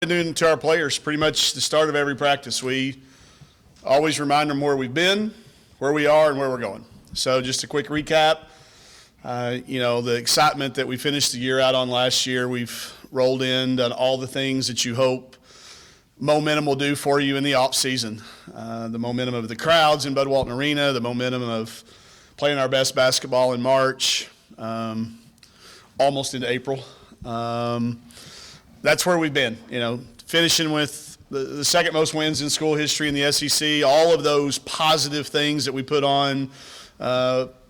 doing to our players pretty much the start of every practice. We always remind them where we've been, where we are, and where we're going. So just a quick recap. The excitement that we finished the year out on last year, we've rolled in, done all the things that you hope momentum will do for you in the off season. The momentum of the crowds in Bud Walton Arena, the momentum of playing our best basketball in March, almost into April. That's where we've been, finishing with the second most wins in school history in the SEC, all of those positive things that we put on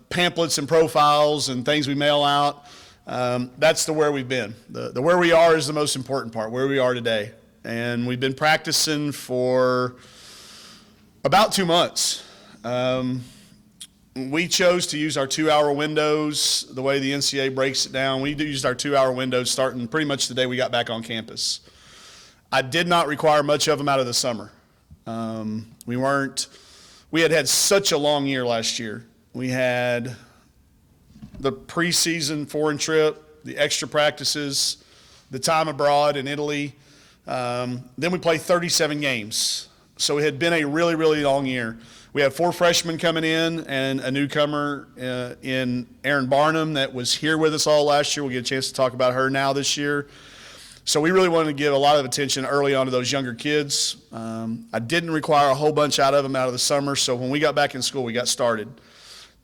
pamphlets and profiles and things we mail out. That's where we've been. The where we are is the most important part, where we are today. And we've been practicing for about 2 months. We chose to use our 2-hour windows the way the NCAA breaks it down. We used our 2-hour windows starting pretty much the day we got back on campus. I did not require much of them out of the summer. We had such a long year last year. We had the preseason foreign trip, the extra practices, the time abroad in Italy. Then we played 37 games. So it had been a really, really long year. We have 4 freshmen coming in and a newcomer in Erin Barnum that was here with us all last year. We'll get a chance to talk about her now this year. So we really wanted to give a lot of attention early on to those younger kids. I didn't require a whole bunch out of them out of the summer, so when we got back in school, we got started.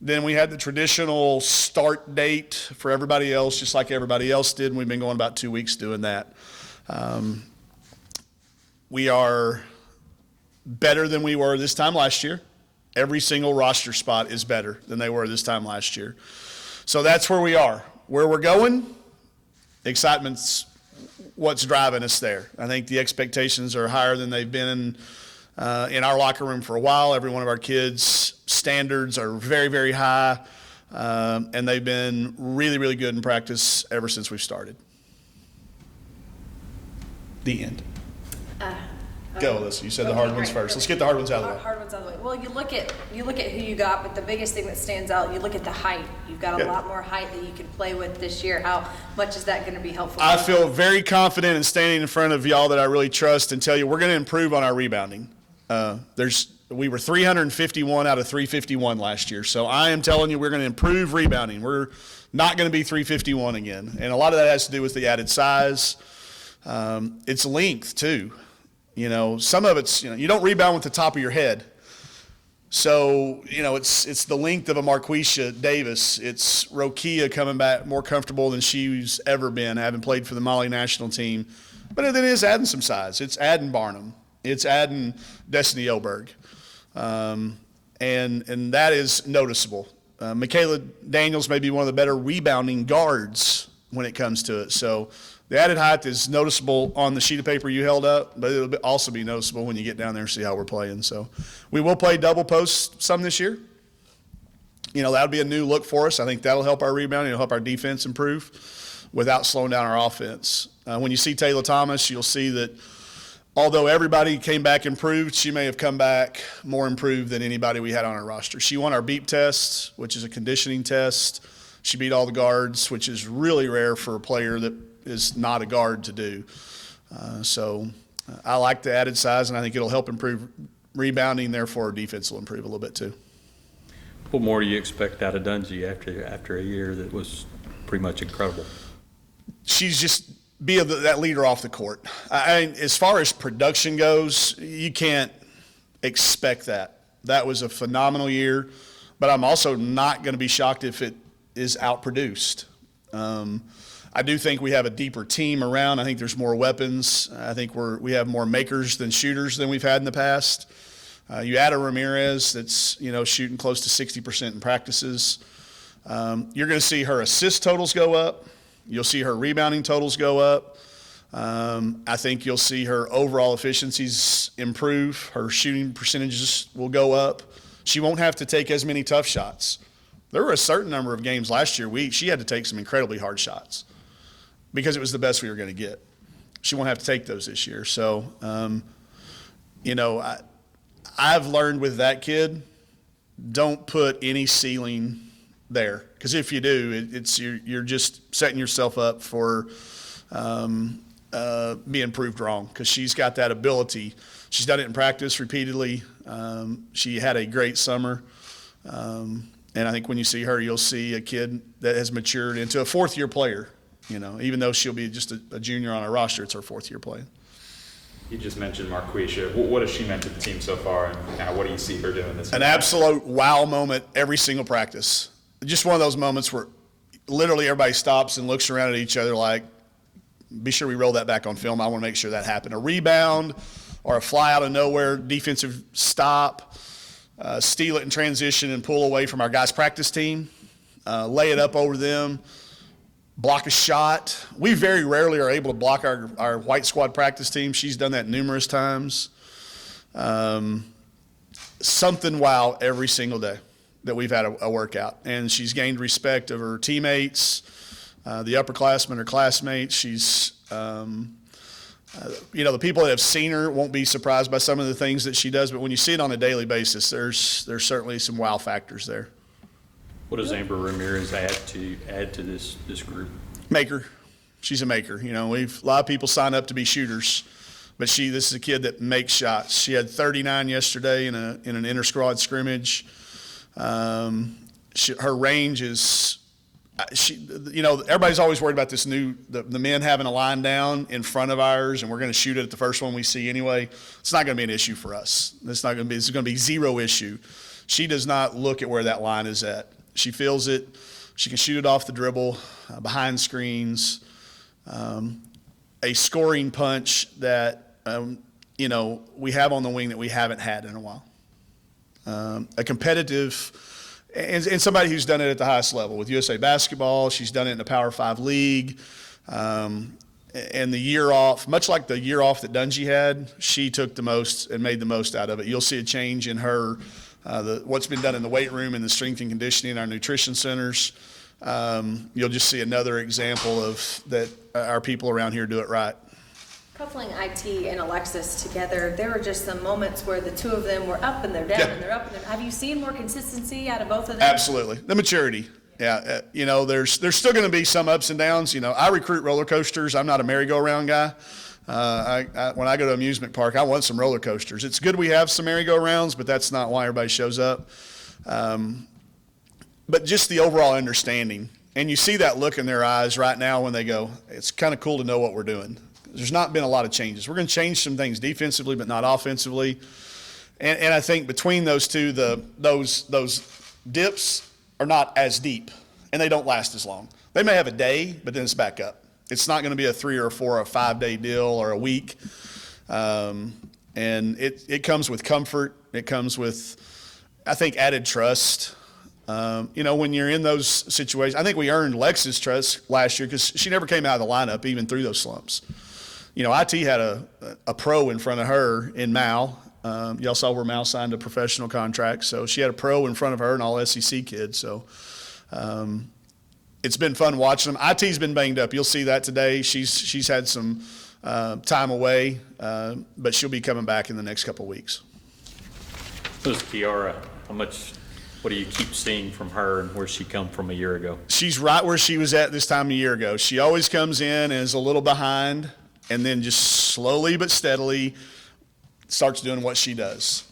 Then we had the traditional start date for everybody else, just like everybody else did, and we've been going about 2 weeks doing that. We are better than we were this time last year. Every single roster spot is better than they were this time last year. So that's where we are. Where we're going, excitement's what's driving us there. I think the expectations are higher than they've been in our locker room for a while. Every one of our kids' standards are very, very high, and they've been really, really good in practice ever since we've started. The end. Go, Alyssa. You said the hard ones first. Let's get the hard ones out of the way. Hard ones out of the way. Well, you look at who you got, but the biggest thing that stands out, you look at the height. You've got a lot more height that you can play with this year. How much is that going to be helpful? I feel very confident in standing in front of y'all that I really trust and tell you we're going to improve on our rebounding. We were 351 out of 351 last year, so I am telling you we're going to improve rebounding. We're not going to be 351 again, and a lot of that has to do with the added size. It's length too. Some of it's, you don't rebound with the top of your head. So, it's the length of a Marquisha Davis. It's Rokia coming back more comfortable than she's ever been, having played for the Mali national team. But then it's adding some size. It's adding Barnum. It's adding Destiny Oberg. And that is noticeable. Michaela Daniels may be one of the better rebounding guards when it comes to it. So the added height is noticeable on the sheet of paper you held up, but it'll also be noticeable when you get down there and see how we're playing. So we will play double post some this year. That'll be a new look for us. I think that'll help our rebounding. It'll help our defense improve without slowing down our offense. When you see Taylor Thomas, you'll see that although everybody came back improved, she may have come back more improved than anybody we had on our roster. She won our beep test, which is a conditioning test. She beat all the guards, which is really rare for a player that is not a guard to do. So I like the added size, and I think it'll help improve rebounding. Therefore, our defense will improve a little bit too. What more do you expect out of Dungy after a year that was pretty much incredible? She's just be that leader off the court. As far as production goes, you can't expect that. That was a phenomenal year, but I'm also not going to be shocked if it is outproduced. I do think we have a deeper team around. I think there's more weapons. I think we have more makers than shooters than we've had in the past. You add a Ramirez that's shooting close to 60% in practices. You're going to see her assist totals go up. You'll see her rebounding totals go up. I think you'll see her overall efficiencies improve. Her shooting percentages will go up. She won't have to take as many tough shots. There were a certain number of games last year she had to take some incredibly hard shots because it was the best we were going to get. She won't have to take those this year. So, I've learned with that kid, don't put any ceiling there, because if you do, you're just setting yourself up for being proved wrong, because she's got that ability. She's done it in practice repeatedly. She had a great summer. And I think when you see her, you'll see a kid that has matured into a fourth-year player. Even though she'll be just a junior on our roster, it's her fourth-year playing. You just mentioned Marquisha. What has she meant to the team so far, and kind of what do you see her doing this year? An absolute wow moment every single practice. Just one of those moments where literally everybody stops and looks around at each other like, be sure we roll that back on film. I want to make sure that happened. A rebound or a fly out of nowhere, defensive stop, steal it in transition and pull away from our guys' practice team, lay it up over them, block a shot. We very rarely are able to block our white squad practice team. She's done that numerous times. Something wow every single day that we've had a workout. And she's gained respect of her teammates, the upperclassmen, her classmates. She's, the people that have seen her won't be surprised by some of the things that she does, but when you see it on a daily basis, there's certainly some wow factors there. What does Amber Ramirez add to this group? Maker. She's a maker. A lot of people sign up to be shooters, but this is a kid that makes shots. She had 39 yesterday in an inter-squad scrimmage. Her range is, everybody's always worried about this the men having a line down in front of ours, and we're going to shoot it at the first one we see anyway. It's not going to be an issue for us. It's going to be zero issue. She does not look at where that line is at. She feels it. She can shoot it off the dribble, behind screens, a scoring punch that, we have on the wing that we haven't had in a while. A competitive, and somebody who's done it at the highest level with USA Basketball. She's done it in the Power 5 league. And the year off, much like the year off that Dungy had, she took the most and made the most out of it. You'll see a change in her, what's been done in the weight room and the strength and conditioning, our nutrition centers. You'll just see another example of that our people around here do it right. Coupling IT and Alexis together, there were just some moments where the two of them were up and they're down and they're up and they're down. Have you seen more consistency out of both of them? Absolutely. The maturity. Yeah. There's still going to be some ups and downs. I recruit roller coasters. I'm not a merry-go-round guy. When I go to an amusement park, I want some roller coasters. It's good we have some merry-go-rounds, but that's not why everybody shows up. But just the overall understanding. And you see that look in their eyes right now when they go, it's kind of cool to know what we're doing. There's not been a lot of changes. We're going to change some things defensively, but not offensively. And I think between those two, those dips are not as deep, and they don't last as long. They may have a day, but then it's back up. It's not going to be a 3 or 4 or 5 day deal or a week. And it comes with comfort. It comes with, I think, added trust. When you're in those situations, I think we earned Lex's trust last year because she never came out of the lineup even through those slumps. IT had a pro in front of her in Mal. Y'all saw where Mal signed a professional contract, so she had a pro in front of her, an all SEC kid. So it's been fun watching them. IT's been banged up. You'll see that today. She's had some time away, but she'll be coming back in the next couple of weeks. Who's Kiara? What do you keep seeing from her, and where's she come from a year ago? She's right where she was at this time a year ago. She always comes in and is a little behind, and then just slowly but steadily starts doing what she does.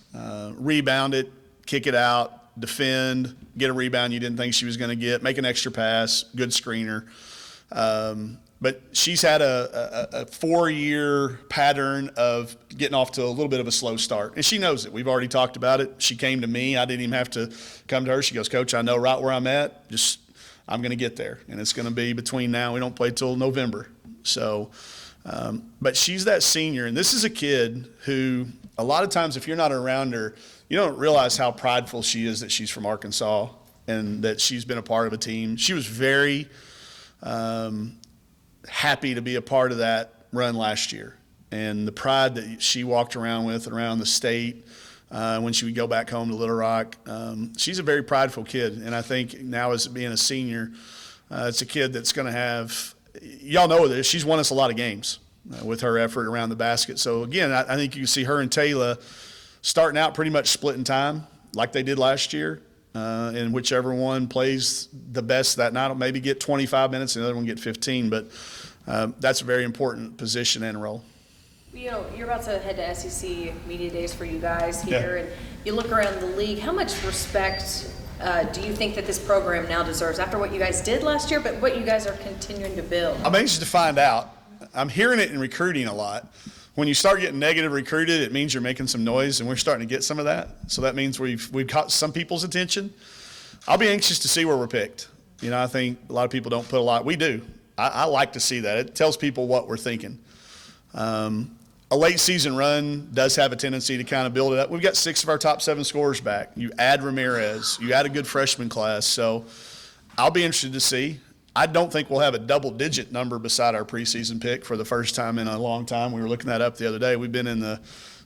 Rebound it, kick it out, defend, get a rebound you didn't think she was going to get, make an extra pass, good screener. But she's had a 4-year pattern of getting off to a little bit of a slow start. And she knows it. We've already talked about it. She came to me. I didn't even have to come to her. She goes, Coach, I know right where I'm at. I'm going to get there. And it's going to be between now. We don't play till November. So, but she's that senior. And this is a kid who a lot of times if you're not around her, you don't realize how prideful she is that she's from Arkansas and that she's been a part of a team. She was very happy to be a part of that run last year, and the pride that she walked around with around the state when she would go back home to Little Rock. She's a very prideful kid, and I think now as being a senior, it's a kid that's going to have – y'all know this. She's won us a lot of games with her effort around the basket. So, again, I think you can see her and Taylor starting out pretty much splitting time like they did last year. And whichever one plays the best that night will maybe get 25 minutes and the other one get 15. But That's a very important position and role. You know, you're about to head to SEC Media Days for you guys Yeah. here, and you look around the league, how much respect do you think that this program now deserves after what you guys did last year, but what you guys are continuing to build? I'm anxious to find out. I'm hearing it in recruiting a lot. When you start getting negative recruited, it means you're making some noise, and we're starting to get some of that. So that means we've caught some people's attention. I'll be anxious to see where we're picked. You know, I think a lot of people don't put a lot. We do. I like to see that. It tells people what we're thinking. A late season run does have a tendency to kind of build it up. We've got 6 of our top 7 scorers back. You add Ramirez, you add a good freshman class. So I'll be interested to see. I don't think we'll have a double-digit number beside our preseason pick for the first time in a long time. We were looking that up the other day. We've been in the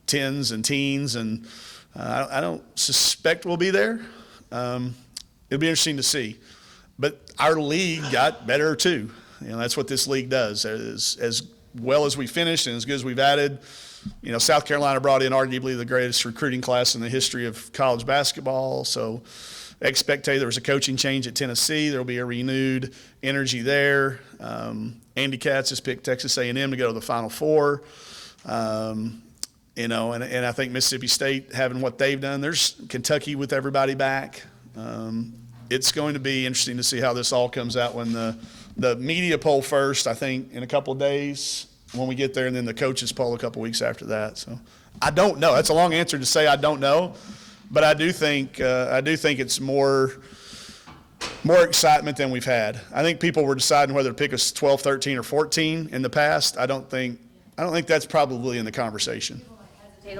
10s and teens, and I don't suspect we'll be there. It'll be interesting to see. But our league got better too. You know, that's what this league does. As well as we finished and as good as we've added, you know, South Carolina brought in arguably the greatest recruiting class in the history of college basketball. So there was a coaching change at Tennessee. There will be a renewed energy there. Andy Katz has picked Texas A&M to go to the Final Four. You know, and I think Mississippi State having what they've done. There's Kentucky with everybody back. It's going to be interesting to see how this all comes out when the media poll first, I think, in a couple of days when we get there, and then the coaches poll a couple of weeks after that. So I don't know. That's a long answer to say I don't know, but I do think it's more excitement than we've had. I think people were deciding whether to pick us 12, 13, or 14 in the past. I don't think that's probably in the conversation.